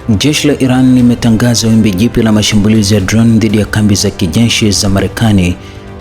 Jeshi la Iran limetangaza wimbi jipya la mashambulizi ya drone dhidi ya kambi za kijeshi za Marekani,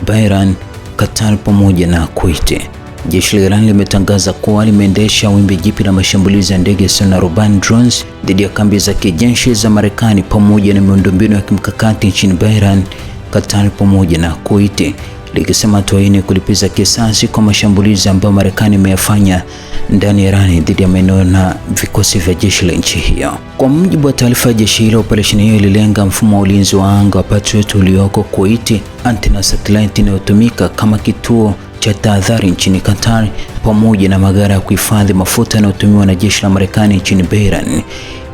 Bahrain, Qatar pamoja na Kuwait. Jeshi la Iran limetangaza kuwa limeendesha wimbi jipya la mashambulizi ya ndege zisizo na rubani drones dhidi ya kambi za kijeshi za Marekani pamoja na miundombinu ya kimkakati nchini Bahrain, Qatar pamoja na Kuwait, likisema hatua hii ni kulipiza kisasi kwa mashambulizi ambayo Marekani imeyafanya ndani ya Iran dhidi ya maeneo na vikosi vya jeshi la nchi hiyo. Kwa mujibu wa taarifa ya jeshi hilo, operesheni hiyo ililenga mfumo wa ulinzi wa anga wa Patriot ulioko Kuwait, antena satellite inayotumika kama kituo cha tahadhari nchini Qatar, pamoja na magari ya kuhifadhi mafuta yanayotumiwa na jeshi la Marekani nchini Bahrain.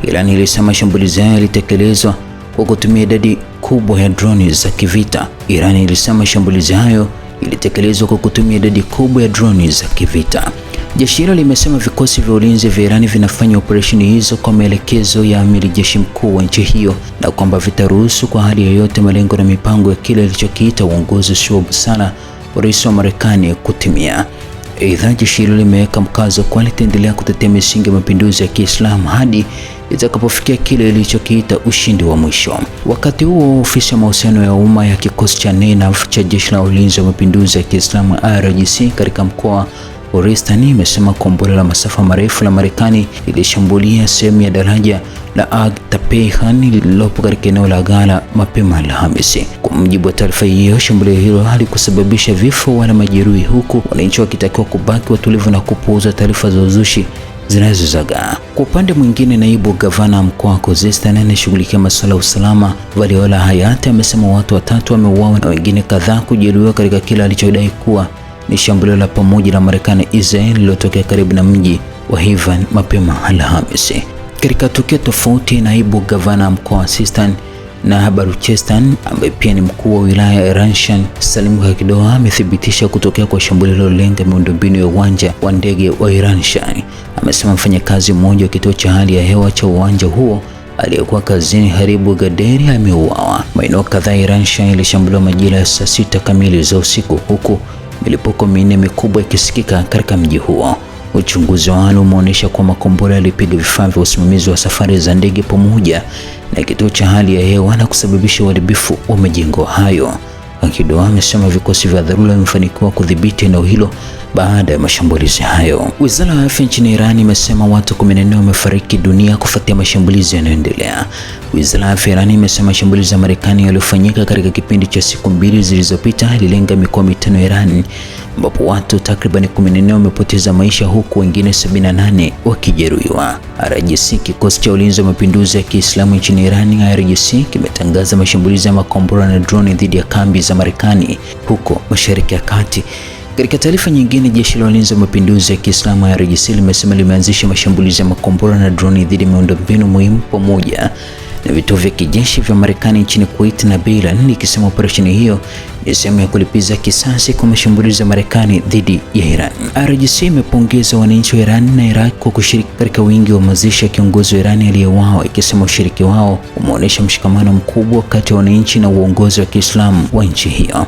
Iran ilisema mashambulizi hayo yalitekelezwa kwa kutumia idadi kubwa ya droni za kivita. Iran ilisema mashambulizi hayo ilitekelezwa kwa kutumia idadi kubwa ya droni za kivita. Jeshi hilo limesema vikosi vya ulinzi vya Iran vinafanya operesheni hizo kwa maelekezo ya amiri jeshi mkuu wa nchi hiyo, na kwamba vitaruhusu kwa hali yoyote malengo na mipango ya kile ilichokiita uongozi usio wa busara wa rais wa Marekani kutimia. Aidha, jeshi hilo limeweka mkazo kwa litaendelea kutetea misingi ya mapinduzi ya Kiislamu hadi itakapofikia kile ilichokiita ushindi wa mwisho. Wakati huo, ofisi ya mahusiano ya umma ya kikosi cha NENAV cha jeshi la ulinzi wa mapinduzi ya Kiislamu IRGC katika mkoa wa Ristani imesema kombora la masafa marefu la Marekani lilishambulia sehemu ya daraja la Ag Tapehan lililopo katika eneo la Gala mapema Alhamisi. Kwa mujibu wa taarifa hiyo, shambulio hilo halikusababisha vifo wala majeruhi, huku wananchi wakitakiwa kubaki watulivu na kupuuza taarifa za uzushi zinazozagaa. Kwa upande mwingine, naibu gavana mkoa wa Khuzestan anayeshughulikia masuala ya usalama, Valiola Hayati, amesema watu watatu wameuawa na wengine kadhaa kujeruhiwa katika kile alichodai kuwa ni shambulio la pamoja la Marekani Israel lililotokea karibu na mji wa Hivan mapema Alhamisi. Katika tukio tofauti, naibu gavana mkoa wa Sistan na Baluchistan ambaye pia ni mkuu wa wilaya ya Ranshan, Salim Khakdoa, amethibitisha kutokea kwa shambulio lilolenga miundombinu ya uwanja wa ndege wa Ranshan. Amesema mfanyakazi mmoja wa kituo cha hali ya hewa cha uwanja huo aliyekuwa kazini Haribu Gaderi ameuawa. Maeneo kadhaa ya Ranshan ilishambuliwa majira ya saa 6 kamili za usiku, huku milipuko minne mikubwa ikisikika katika mji huo. Uchunguzi wa awali umeonyesha kuwa makombora yalipiga vifaa vya usimamizi wa safari za ndege pamoja na kituo cha hali ya hewa na kusababisha uharibifu wa majengo hayo. Khakdoa amesema vikosi vya dharura vimefanikiwa kudhibiti eneo hilo baada ya mashambulizi hayo. Wizara ya Afya nchini Iran imesema watu 14 wamefariki dunia kufuatia mashambulizi yanayoendelea. Wizara ya Afya Iran imesema mashambulizi ya Marekani yaliyofanyika katika kipindi cha siku 2 zilizopita yalilenga mikoa 5 ya Iran, ambapo watu takriban 14 wamepoteza maisha huku wengine 78 wakijeruhiwa. IRGC, kikosi cha ulinzi wa mapinduzi ya Kiislamu nchini Iran, IRGC, kimetangaza mashambulizi ya makombora na droni dhidi ya kambi za Marekani huko Mashariki ya Kati. Katika taarifa nyingine, jeshi la ulinzi wa mapinduzi ya Kiislamu IRGC limesema limeanzisha mashambulizi ya makombora na droni dhidi ya miundombinu muhimu pamoja na vituo vya kijeshi vya Marekani nchini Kuwait na Bahrain, likisema operesheni hiyo ni sehemu ya kulipiza kisasi kwa mashambulizi ya Marekani dhidi ya Iran. IRGC imepongeza wananchi wa Iran na Iraq kwa kushiriki katika wingi wa mazishi ya kiongozi wa Iran aliyeuawa, ikisema ushiriki wao umeonyesha mshikamano mkubwa kati ya wananchi na uongozi wa Kiislamu wa nchi hiyo.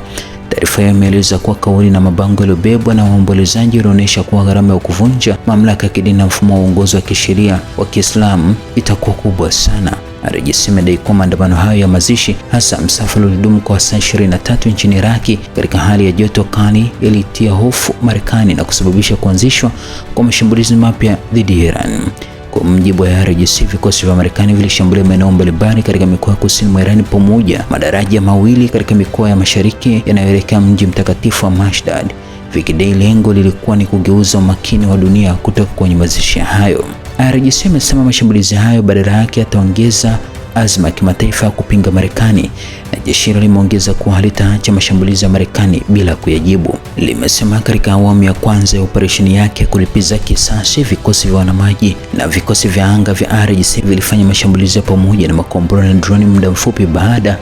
Taarifa hiyo imeeleza kuwa kauli na mabango yaliyobebwa na waombolezaji yalionyesha kuwa gharama ya kuvunja mamlaka ya kidini na mfumo wa uongozi wa kisheria wa Kiislamu itakuwa kubwa sana. IRGC imedai kuwa maandamano hayo ya mazishi, hasa msafara ulidumu kwa saa 23 nchini Iraki katika hali ya joto kali, ilitia hofu Marekani na kusababisha kuanzishwa kwa mashambulizi mapya dhidi ya Iran. Kwa mujibu wa IRGC, vikosi vya Marekani vilishambulia maeneo mbalimbali katika mikoa ya kusini mwa Iran pamoja madaraja mawili katika mikoa ya mashariki yanayoelekea mji mtakatifu wa Mashdad, vikidai lengo lilikuwa ni kugeuza umakini wa dunia kutoka kwenye mazishi hayo. IRGC imesema mashambulizi hayo badala yake yataongeza azma ya kimataifa ya kupinga Marekani, na jeshi hilo limeongeza kuwa halitaacha mashambulizi ya Marekani bila kuyajibu. Limesema katika awamu ya kwanza ya operesheni yake kulipiza kisasi, vikosi vya wanamaji na vikosi vya anga vya IRGC vilifanya mashambulizi ya pamoja na makombora na droni muda mfupi baada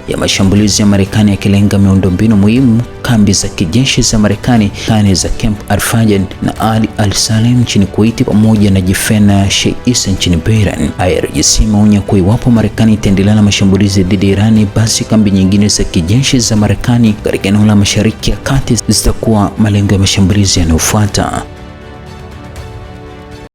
ya mashambulizi ya Marekani yakilenga miundombinu muhimu, kambi za kijeshi za Marekani, kane za Camp Al-Fajr na Ali Al-Salem nchini Kuwait pamoja na Jifena Sheikh Issa nchini Bahrain. IRGC imeonya kuwa iwapo Marekani itaendelea na mashambulizi dhidi ya Irani, basi kambi nyingine za kijeshi za Marekani katika eneo la Mashariki ya Kati zitakuwa malengo ya mashambulizi yanayofuata.